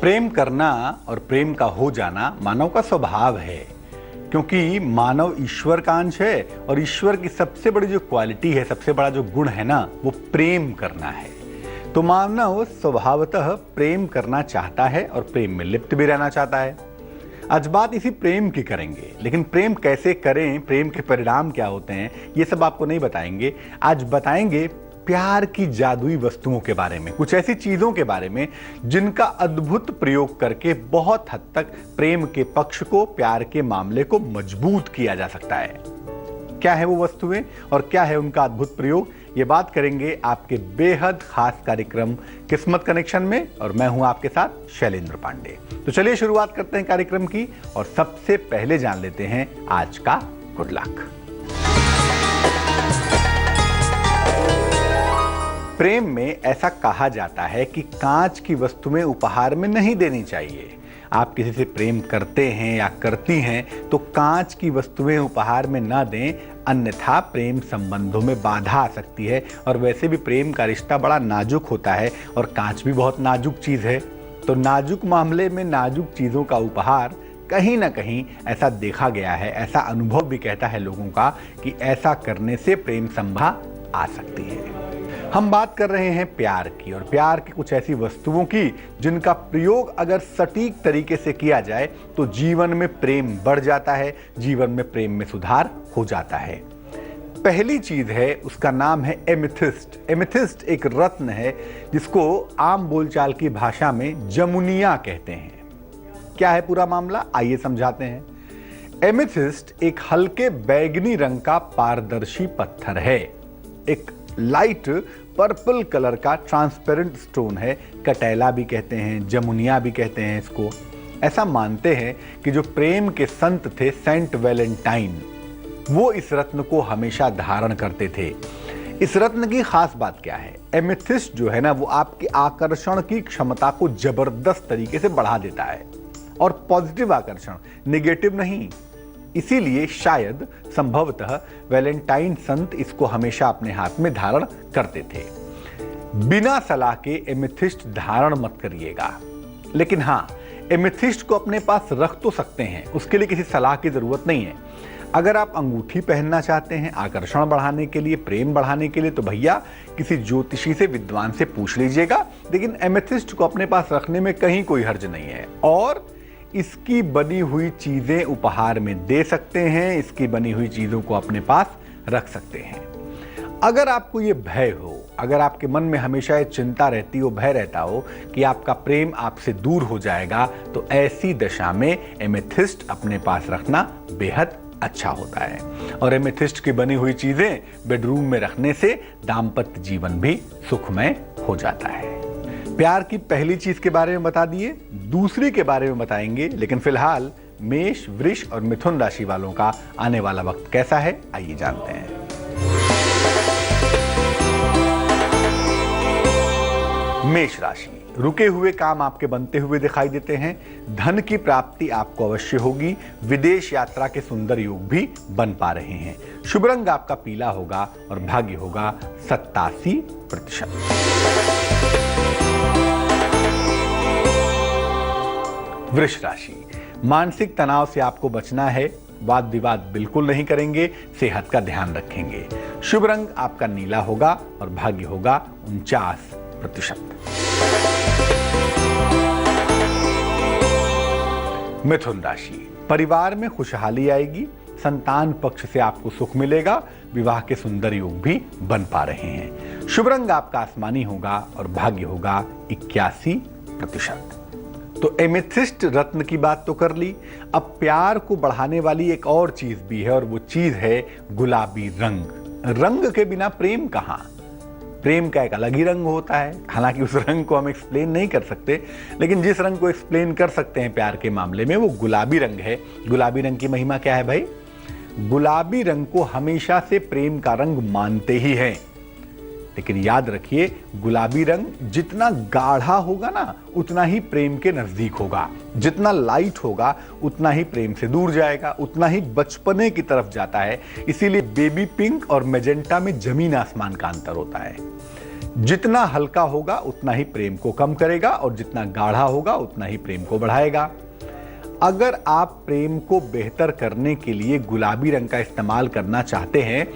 प्रेम करना और प्रेम का हो जाना मानव का स्वभाव है, क्योंकि मानव ईश्वर का अंश है और ईश्वर की सबसे बड़ी जो क्वालिटी है, सबसे बड़ा जो गुण है ना, वो प्रेम करना है। तो मानव स्वभावतः प्रेम करना चाहता है और प्रेम में लिप्त भी रहना चाहता है। आज बात इसी प्रेम की करेंगे, लेकिन प्रेम कैसे करें, प्रेम के परिणाम क्या होते हैं, ये सब आपको नहीं बताएंगे। आज बताएंगे प्यार की जादुई वस्तुओं के बारे में, कुछ ऐसी चीजों के बारे में जिनका अद्भुत प्रयोग करके बहुत हद तक प्रेम के पक्ष को, प्यार के मामले को मजबूत किया जा सकता है। क्या है वो वस्तुएं और क्या है उनका अद्भुत प्रयोग, ये बात करेंगे आपके बेहद खास कार्यक्रम किस्मत कनेक्शन में, और मैं हूं आपके साथ शैलेंद्र पांडे। तो चलिए शुरुआत करते हैं कार्यक्रम की, और सबसे पहले जान लेते हैं आज का गुड लक। प्रेम में ऐसा कहा जाता है कि कांच की वस्तुएं उपहार में नहीं देनी चाहिए। आप किसी से प्रेम करते हैं या करती हैं तो कांच की वस्तुएं उपहार में ना दें, अन्यथा प्रेम संबंधों में बाधा आ सकती है। और वैसे भी प्रेम का रिश्ता बड़ा नाजुक होता है और कांच भी बहुत नाजुक चीज है। तो नाजुक मामले में नाजुक चीजों का उपहार, कहीं ना कहीं ऐसा देखा गया है, ऐसा अनुभव भी कहता है लोगों का कि ऐसा करने से प्रेम संभव आ सकती है। हम बात कर रहे हैं प्यार की, और प्यार की कुछ ऐसी वस्तुओं की जिनका प्रयोग अगर सटीक तरीके से किया जाए तो जीवन में प्रेम बढ़ जाता है, जीवन में प्रेम में सुधार हो जाता है। पहली चीज है, उसका नाम है एमेथिस्ट। एमेथिस्ट एक रत्न है जिसको आम बोलचाल की भाषा में जमुनिया कहते हैं। क्या है पूरा मामला, आइए समझाते हैं। एमेथिस्ट एक हल्के बैगनी रंग का पारदर्शी पत्थर है, एक लाइट पर्पल कलर का ट्रांसपेरेंट स्टोन है। कटैला भी कहते हैं, जमुनिया भी कहते हैं इसको। ऐसा मानते हैं कि जो प्रेम के संत थे सेंट वैलेंटाइन, वो इस रत्न को हमेशा धारण करते थे। इस रत्न की खास बात क्या है, एमेथिस्ट जो है ना, वो आपके आकर्षण की क्षमता को जबरदस्त तरीके से बढ़ा देता है, और पॉजिटिव आकर्षण, नेगेटिव नहीं। इसीलिए शायद संभवतः वैलेंटाइन संत इसको हमेशा अपने हाथ में धारण करते थे। बिना सलाह के एमेथिस्ट धारण मत करिएगा, लेकिन हाँ, एमेथिस्ट को अपने पास रख तो सकते हैं, उसके लिए किसी सलाह की जरूरत नहीं है। अगर आप अंगूठी पहनना चाहते हैं आकर्षण बढ़ाने के लिए, प्रेम बढ़ाने के लिए, तो भैया किसी ज्योतिषी से, विद्वान से पूछ लीजिएगा, लेकिन एमेथिस्ट को अपने पास रखने में कहीं कोई हर्ज नहीं है। और इसकी बनी हुई चीजें उपहार में दे सकते हैं, इसकी बनी हुई चीजों को अपने पास रख सकते हैं। अगर आपको ये भय हो, अगर आपके मन में हमेशा ये चिंता रहती हो, भय रहता हो कि आपका प्रेम आपसे दूर हो जाएगा, तो ऐसी दशा में एमेथिस्ट अपने पास रखना बेहद अच्छा होता है। और एमेथिस्ट की बनी हुई चीजें बेडरूम में रखने से दाम्पत्य जीवन भी सुखमय हो जाता है। प्यार की पहली चीज के बारे में बता दिए, दूसरी के बारे में बताएंगे, लेकिन फिलहाल मेष, वृष और मिथुन राशि वालों का आने वाला वक्त कैसा है, आइए जानते हैं। मेष राशि, रुके हुए काम आपके बनते हुए दिखाई देते हैं। धन की प्राप्ति आपको अवश्य होगी। विदेश यात्रा के सुंदर योग भी बन पा रहे हैं। शुभ रंग आपका पीला होगा और भाग्य होगा 87%। वृष राशि, मानसिक तनाव से आपको बचना है। वाद विवाद बिल्कुल नहीं करेंगे, सेहत का ध्यान रखेंगे। शुभ रंग आपका नीला होगा और भाग्य होगा 49%। मिथुन राशि, परिवार में खुशहाली आएगी। संतान पक्ष से आपको सुख मिलेगा। विवाह के सुंदर योग भी बन पा रहे हैं। शुभ रंग आपका आसमानी होगा और भाग्य होगा 81%। तो एमेथिस्ट रत्न की बात तो कर ली, अब प्यार को बढ़ाने वाली एक और चीज भी है, और वो चीज है गुलाबी रंग। रंग के बिना प्रेम कहां, प्रेम का एक अलग ही रंग होता है। हालांकि उस रंग को हम एक्सप्लेन नहीं कर सकते, लेकिन जिस रंग को एक्सप्लेन कर सकते हैं प्यार के मामले में, वो गुलाबी रंग है। गुलाबी रंग की महिमा क्या है भाई, गुलाबी रंग को हमेशा से प्रेम का रंग मानते ही हैं। लेकिन याद रखिए, गुलाबी रंग जितना गाढ़ा होगा ना, उतना ही प्रेम के नजदीक होगा। जितना लाइट होगा उतना ही प्रेम से दूर जाएगा, उतना ही बचपने की तरफ जाता है। इसीलिए बेबी पिंक और मैजेंटा में जमीन आसमान का अंतर होता है। जितना हल्का होगा उतना ही प्रेम को कम करेगा और जितना गाढ़ा होगा उतना ही प्रेम को बढ़ाएगा। अगर आप प्रेम को बेहतर करने के लिए गुलाबी रंग का इस्तेमाल करना चाहते हैं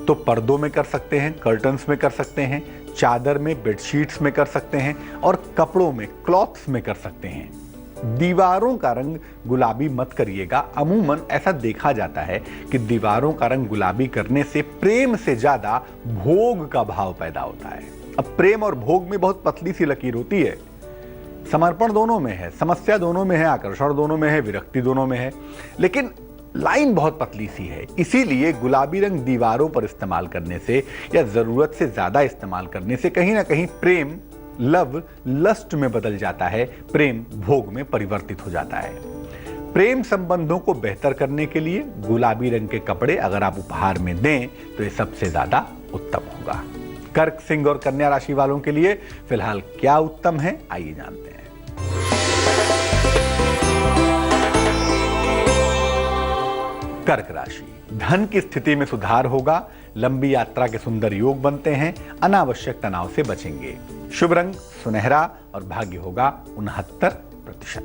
तो पर्दों में कर सकते हैं, कर्टन्स में कर सकते हैं, चादर में, बेडशीट्स में कर सकते हैं और कपड़ों में, क्लॉथ्स में कर सकते हैं। दीवारों का रंग गुलाबी मत करिएगा। अमूमन ऐसा देखा जाता है कि दीवारों का रंग गुलाबी करने से प्रेम से ज्यादा भोग का भाव पैदा होता है। अब प्रेम और भोग में बहुत पतली सी लकीर होती है। समर्पण दोनों में है, समस्या दोनों में है, आकर्षण दोनों में है, विरक्ति दोनों में है, लेकिन लाइन बहुत पतली सी है। इसीलिए गुलाबी रंग दीवारों पर इस्तेमाल करने से या जरूरत से ज्यादा इस्तेमाल करने से कहीं ना कहीं प्रेम लव लस्ट में बदल जाता है, प्रेम भोग में परिवर्तित हो जाता है। प्रेम संबंधों को बेहतर करने के लिए गुलाबी रंग के कपड़े अगर आप उपहार में दें तो ये सबसे ज्यादा उत्तम होगा। कर्क, सिंह और कन्या राशि वालों के लिए फिलहाल क्या उत्तम है, आइए जानते हैं। कर्क राशि, धन की स्थिति में सुधार होगा, लंबी यात्रा के सुंदर योग बनते हैं, अनावश्यक तनाव से बचेंगे। शुभ रंग सुनहरा और भाग्य होगा 69%।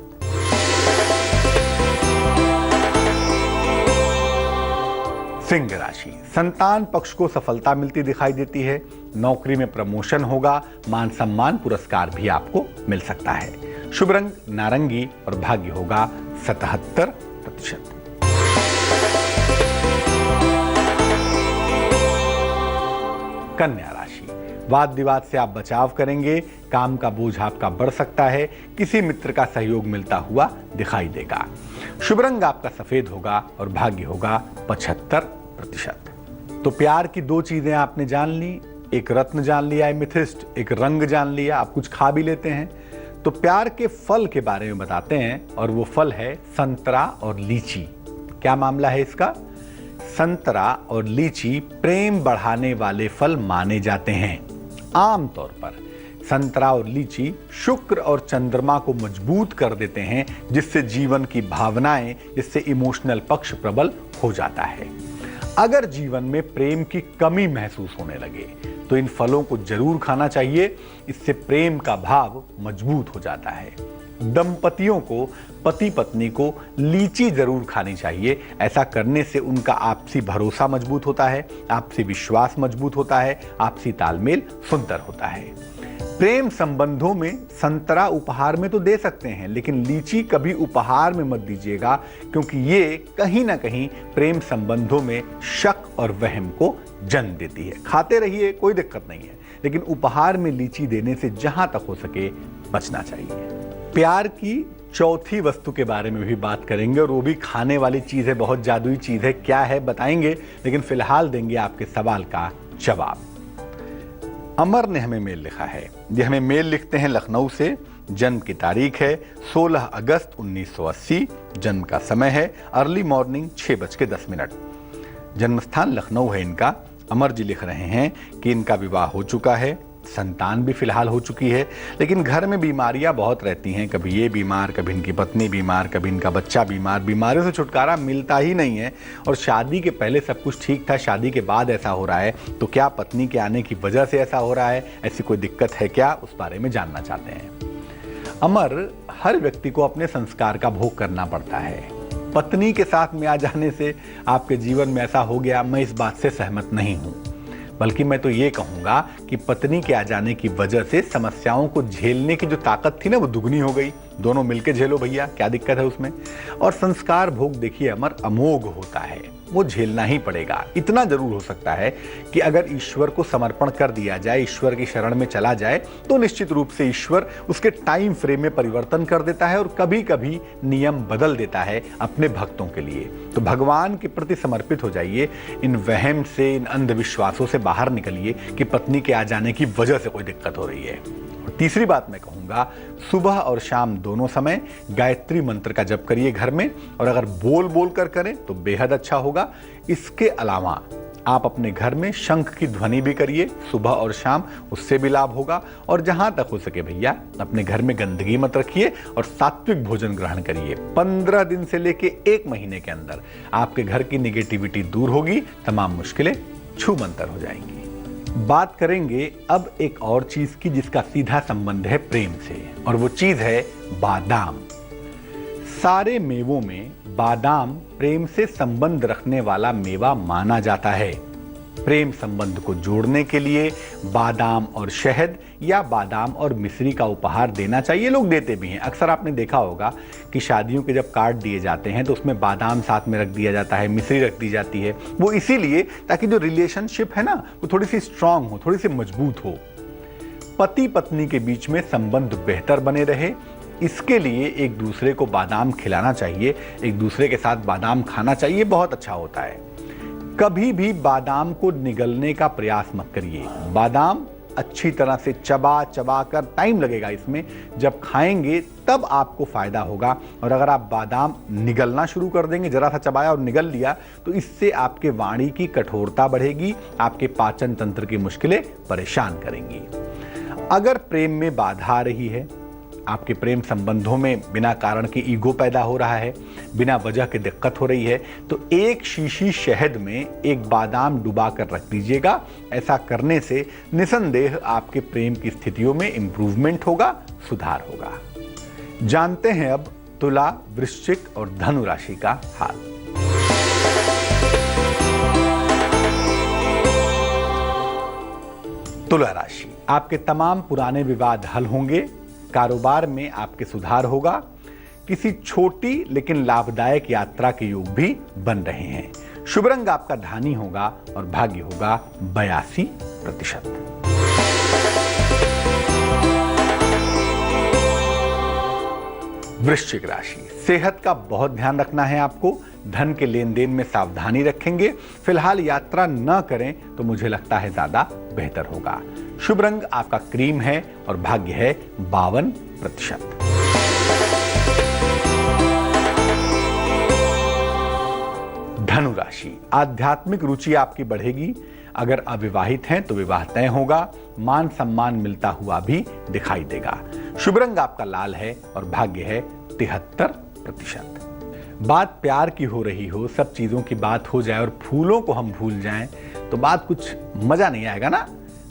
सिंह राशि, संतान पक्ष को सफलता मिलती दिखाई देती है, नौकरी में प्रमोशन होगा, मान सम्मान पुरस्कार भी आपको मिल सकता है। शुभ रंग नारंगी और भाग्य होगा 77%। कन्या राशि, वाद विवाद से आप बचाव करेंगे, काम का बोझ आपका बढ़ सकता है, किसी मित्र का सहयोग मिलता हुआ दिखाई देगा। शुभ रंग आपका सफेद होगा और भाग्य होगा 75%। तो प्यार की दो चीजें आपने जान ली, एक रत्न जान लिया एमेथिस्ट, एक रंग जान लिया, आप कुछ खा भी लेते हैं। तो प्यार के फल के बारे में बताते हैं और वो फल है संतरा और लीची। क्या मामला है इसका? संतरा और लीची प्रेम बढ़ाने वाले फल माने जाते हैं। आमतौर पर संतरा और लीची शुक्र और चंद्रमा को मजबूत कर देते हैं, जिससे जीवन की भावनाएं, जिससे इमोशनल पक्ष प्रबल हो जाता है। अगर जीवन में प्रेम की कमी महसूस होने लगे तो इन फलों को जरूर खाना चाहिए, इससे प्रेम का भाव मजबूत हो जाता है। दंपतियों को, पति पत्नी को लीची जरूर खानी चाहिए। ऐसा करने से उनका आपसी भरोसा मजबूत होता है, आपसी विश्वास मजबूत होता है, आपसी तालमेल सुंदर होता है। प्रेम संबंधों में संतरा उपहार में तो दे सकते हैं, लेकिन लीची कभी उपहार में मत दीजिएगा, क्योंकि ये कहीं ना कहीं प्रेम संबंधों में शक और वहम को जन्म देती है। खाते रहिए, कोई दिक्कत नहीं है, लेकिन उपहार में लीची देने से जहां तक हो सके बचना चाहिए। प्यार की चौथी वस्तु के बारे में भी बात करेंगे और वो भी खाने वाली चीज है, बहुत जादुई चीज है। क्या है बताएंगे, लेकिन फिलहाल देंगे आपके सवाल का जवाब। अमर ने हमें मेल लिखा है, ये हमें मेल लिखते हैं लखनऊ से। जन्म की तारीख है 16 अगस्त 1980, जन्म का समय है अर्ली मॉर्निंग 6:10। जन्म स्थान लखनऊ है इनका। अमर जी लिख रहे हैं कि इनका विवाह हो चुका है, संतान भी फिलहाल हो चुकी है, लेकिन घर में बीमारियां बहुत रहती हैं। कभी ये बीमार, कभी इनकी पत्नी बीमार, कभी इनका बच्चा बीमार। बीमारियों से छुटकारा मिलता ही नहीं है। और शादी के पहले सब कुछ ठीक था, शादी के बाद ऐसा हो रहा है। तो क्या पत्नी के आने की वजह से ऐसा हो रहा है? ऐसी कोई दिक्कत है क्या? उस बारे में जानना चाहते हैं। अमर, हर व्यक्ति को अपने संस्कार का भोग करना पड़ता है। पत्नी के साथ में आ जाने से आपके जीवन में ऐसा हो गया, मैं इस बात से सहमत नहीं हूं। बल्कि मैं तो ये कहूंगा कि पत्नी के आ जाने की वजह से समस्याओं को झेलने की जो ताकत थी ना, वो दुगनी हो गई। दोनों मिलके झेलो भैया, क्या दिक्कत है उसमें। और संस्कार भोग देखिए अमर, अमोघ होता है, वो झेलना ही पड़ेगा। इतना जरूर हो सकता है कि अगर ईश्वर को समर्पण कर दिया जाए, ईश्वर की शरण में चला जाए, तो निश्चित रूप से ईश्वर उसके टाइम फ्रेम में परिवर्तन कर देता है और कभी कभी नियम बदल देता है अपने भक्तों के लिए। तो भगवान के प्रति समर्पित हो जाइए, इन वहम से, इन अंधविश्वासों से बाहर निकलिए कि पत्नी के आ जाने की वजह से कोई दिक्कत हो रही है। और तीसरी बात मैं कहूंगा, सुबह और शाम दोनों समय गायत्री मंत्र का जप करिए घर में, और अगर बोल बोल कर करें तो बेहद अच्छा होगा। इसके अलावा आप अपने घर में शंख की ध्वनि भी करिए सुबह और शाम, उससे भी लाभ होगा। और जहां तक हो सके भैया, अपने घर में गंदगी मत रखिए और सात्विक भोजन ग्रहण करिए। 15 दिन से लेके 1 महीने के अंदर आपके घर की निगेटिविटी दूर होगी, तमाम मुश्किलें छूमंतर हो जाएंगी। बात करेंगे अब एक और चीज की जिसका सीधा संबंध है प्रेम से, और वो चीज है बादाम। सारे मेवों में बादाम प्रेम से संबंध रखने वाला मेवा माना जाता है। प्रेम संबंध को जोड़ने के लिए बादाम और शहद या बादाम और मिश्री का उपहार देना चाहिए। लोग देते भी हैं। अक्सर आपने देखा होगा कि शादियों के जब कार्ड दिए जाते हैं तो उसमें बादाम साथ में रख दिया जाता है, मिश्री रख दी जाती है। वो इसीलिए ताकि जो रिलेशनशिप है ना वो थोड़ी सी स्ट्रांग हो, थोड़ी सी मजबूत हो, पति पत्नी के बीच में संबंध बेहतर बने रहे। इसके लिए एक दूसरे को बादाम खिलाना चाहिए, एक दूसरे के साथ बादाम खाना चाहिए, बहुत अच्छा होता है। कभी भी बादाम को निगलने का प्रयास मत करिए। बादाम अच्छी तरह से चबा चबा कर, टाइम लगेगा इसमें, जब खाएंगे तब आपको फायदा होगा। और अगर आप बादाम निगलना शुरू कर देंगे, जरा सा चबाया और निगल लिया, तो इससे आपके वाणी की कठोरता बढ़ेगी, आपके पाचन तंत्र की मुश्किलें परेशान करेंगी। अगर प्रेम में बाधा आ रही है, आपके प्रेम संबंधों में बिना कारण की ईगो पैदा हो रहा है, बिना वजह के दिक्कत हो रही है, तो एक शीशी शहद में एक बादाम डुबा कर रख दीजिएगा। ऐसा करने से निसंदेह आपके प्रेम की स्थितियों में इंप्रूवमेंट होगा, सुधार होगा। जानते हैं अब तुला, वृश्चिक और धनु राशि का हाल। तुला राशि, आपके तमाम पुराने विवाद हल होंगे, कारोबार में आपके सुधार होगा, किसी छोटी लेकिन लाभदायक यात्रा के योग भी बन रहे हैं। शुभ रंग आपका धानी होगा और भाग्य होगा 82%। वृश्चिक राशि, सेहत का बहुत ध्यान रखना है आपको। धन के लेन देन में सावधानी रखेंगे। फिलहाल यात्रा न करें तो मुझे लगता है ज्यादा बेहतर होगा। शुभ रंग आपका क्रीम है और भाग्य है 52%। धनु राशि, आध्यात्मिक रुचि आपकी बढ़ेगी। अगर अविवाहित हैं तो विवाह तय होगा। मान सम्मान मिलता हुआ भी दिखाई देगा। शुभ रंग आपका लाल है और भाग्य है 73%। बात प्यार की हो रही हो, सब चीजों की बात हो जाए और फूलों को हम भूल जाएं तो बात कुछ मजा नहीं आएगा ना।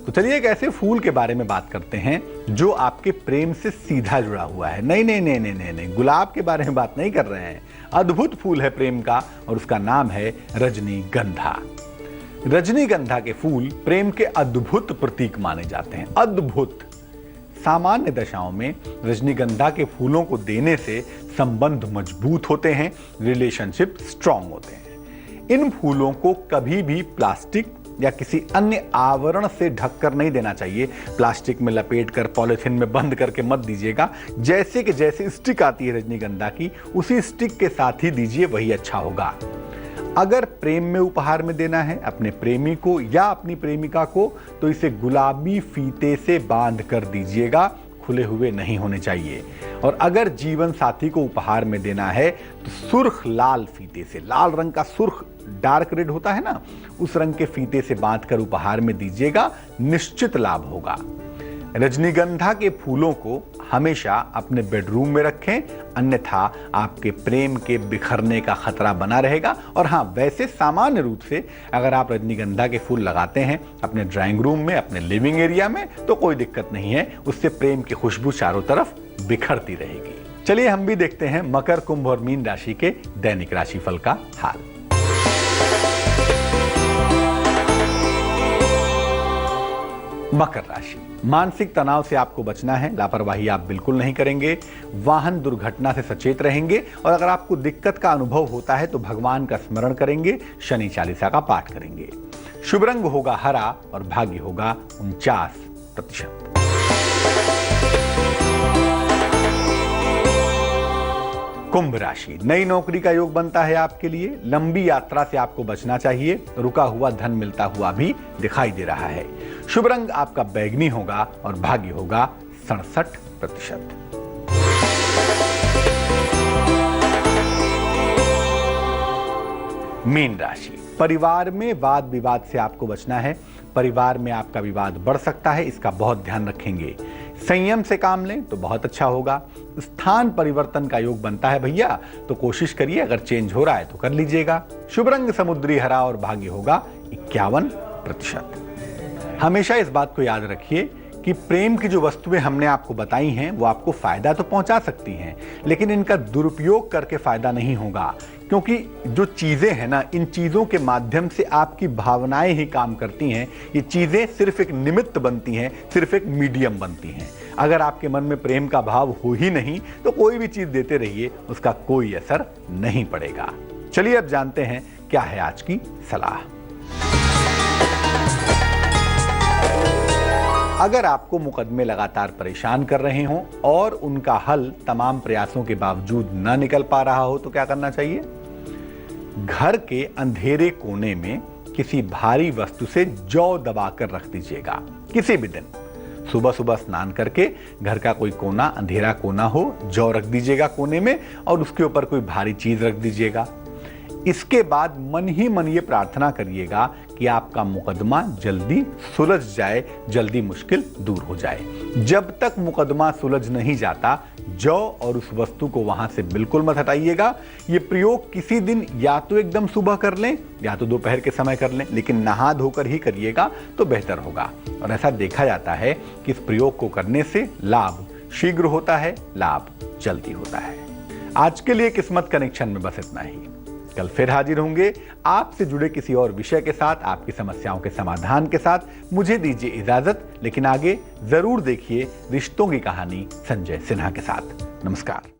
तो चलिए एक ऐसे फूल के बारे में बात करते हैं जो आपके प्रेम से सीधा जुड़ा हुआ है। नहीं नहीं नहीं नहीं नहीं नहीं, गुलाब के बारे में बात नहीं कर रहे हैं। अद्भुत फूल है प्रेम का और उसका नाम है रजनीगंधा। रजनीगंधा के फूल प्रेम के अद्भुत प्रतीक माने जाते हैं। अद्भुत। सामान्य दशाओं में रजनीगंधा के फूलों को देने से संबंध मजबूत होते हैं, रिलेशनशिप स्ट्रांग होते हैं। इन फूलों को कभी भी प्लास्टिक या किसी अन्य आवरण से ढककर नहीं देना चाहिए। प्लास्टिक में लपेट कर, पॉलिथीन में बंद करके मत दीजिएगा। जैसे कि जैसे स्टिक आती है रजनीगंधा की, उसी स्टिक के साथ ही दीजिए, वही अच्छा होगा। अगर प्रेम में उपहार में देना है अपने प्रेमी को या अपनी प्रेमिका को, तो इसे गुलाबी फीते से बांध कर दीजिएगा, खुले हुए नहीं होने चाहिए। और अगर जीवन साथी को उपहार में देना है तो सुर्ख लाल फीते से, लाल रंग का सुर्ख डार्क रेड होता है ना, उस रंग के फीते से बांधकर उपहार में दीजिएगा, निश्चित लाभ होगा। रजनीगंधा के फूलों को हमेशा अपने बेडरूम में रखें, अन्यथा आपके प्रेम के बिखरने का खतरा बना रहेगा। और हाँ, वैसे सामान्य रूप से अगर आप रजनीगंधा के फूल लगाते हैं अपने ड्राइंग रूम में, अपने लिविंग एरिया में, तो कोई दिक्कत नहीं है। उससे प्रेम की खुशबू चारों तरफ बिखरती रहेगी। चलिए हम भी देखते हैं मकर, कुंभ और मीन राशि के दैनिक राशिफल का हाल। मकर राशि, मानसिक तनाव से आपको बचना है। लापरवाही आप बिल्कुल नहीं करेंगे। वाहन दुर्घटना से सचेत रहेंगे। और अगर आपको दिक्कत का अनुभव होता है तो भगवान का स्मरण करेंगे, शनि चालीसा का पाठ करेंगे। शुभ रंग होगा हरा और भाग्य होगा 49%। कुंभ राशि, नई नौकरी का योग बनता है आपके लिए। लंबी यात्रा से आपको बचना चाहिए। रुका हुआ धन मिलता हुआ भी दिखाई दे रहा है। शुभ रंग आपका बैंगनी होगा और भाग्य होगा 67%। मीन राशि, परिवार में वाद विवाद से आपको बचना है। परिवार में आपका विवाद बढ़ सकता है, इसका बहुत ध्यान रखेंगे। संयम से काम लें तो बहुत अच्छा होगा। स्थान परिवर्तन का योग बनता है भैया, तो कोशिश करिए, अगर चेंज हो रहा है तो कर लीजिएगा। शुभ रंग समुद्री हरा और भाग्य होगा 51%। हमेशा इस बात को याद रखिए कि प्रेम की जो वस्तुएं हमने आपको बताई हैं वो आपको फायदा तो पहुंचा सकती हैं, लेकिन इनका दुरुपयोग करके फायदा नहीं होगा, क्योंकि जो चीजें हैं ना, इन चीजों के माध्यम से आपकी भावनाएं ही काम करती हैं। ये चीजें सिर्फ एक निमित्त बनती हैं, सिर्फ एक मीडियम बनती हैं। अगर आपके मन में प्रेम का भाव हो ही नहीं तो कोई भी चीज देते रहिए, उसका कोई असर नहीं पड़ेगा। चलिए अब जानते हैं क्या है आज की सलाह। अगर आपको मुकदमे लगातार परेशान कर रहे हों और उनका हल तमाम प्रयासों के बावजूद न निकल पा रहा हो तो क्या करना चाहिए? घर के अंधेरे कोने में किसी भारी वस्तु से जौ दबाकर रख दीजिएगा। किसी भी दिन सुबह सुबह स्नान करके घर का कोई कोना, अंधेरा कोना हो, जौ रख दीजिएगा कोने में और उसके ऊपर कोई भारी चीज रख दीजिएगा। इसके बाद मन ही मन ये प्रार्थना करिएगा कि आपका मुकदमा जल्दी सुलझ जाए, जल्दी मुश्किल दूर हो जाए। जब तक मुकदमा सुलझ नहीं जाता, जौ और उस वस्तु को वहां से बिल्कुल मत हटाइएगा। ये प्रयोग किसी दिन या तो एकदम सुबह कर लें या तो दोपहर के समय कर लें, लेकिन नहा धोकर ही करिएगा तो बेहतर होगा। और ऐसा देखा जाता है कि इस प्रयोग को करने से लाभ शीघ्र होता है, लाभ जल्दी होता है। आज के लिए किस्मत कनेक्शन में बस इतना ही। कल फिर हाजिर होंगे आपसे जुड़े किसी और विषय के साथ, आपकी समस्याओं के समाधान के साथ। मुझे दीजिए इजाजत, लेकिन आगे जरूर देखिए रिश्तों की कहानी संजय सिन्हा के साथ। नमस्कार।